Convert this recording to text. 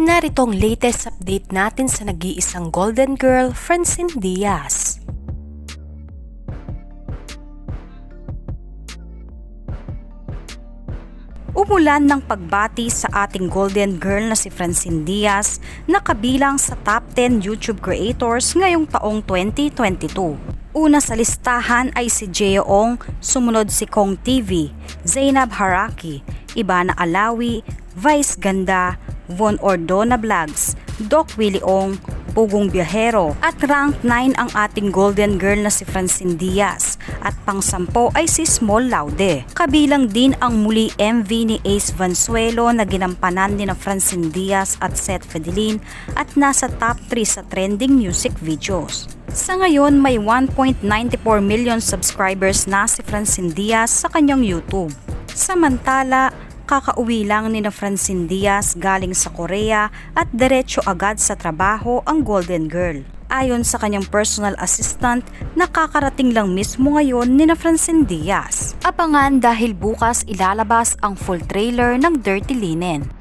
Narito ang latest update natin sa nag-iisang Golden Girl, Francine Diaz. Umulan ng pagbati sa ating Golden Girl na si Francine Diaz na kabilang sa top 10 YouTube creators ngayong taong 2022. Una sa listahan ay si Jeo Ong, sumunod si Kong TV, Zainab Haraki, Ibana Alawi, Vice Ganda, Von Ordona Vlogs, Doc Willie Ong, Pugong Biyahero at rank 9 ang ating Golden Girl na si Francine Diaz at pang-10 ay si Small Laude. Kabilang din ang muli MV ni Ace Vanzuelo na ginampanan ni na Francine Diaz at Seth Fedelin at nasa top 3 sa trending music videos. Sa ngayon may 1.94 million subscribers na si Francine Diaz sa kanyang YouTube. Samantala, kakauwi lang ni na Francine Diaz galing sa Korea at diretso agad sa trabaho ang Golden Girl. Ayon sa kanyang personal assistant, nakakarating lang mismo ngayon ni na Francine Diaz. Abangan dahil bukas ilalabas ang full trailer ng Dirty Linen.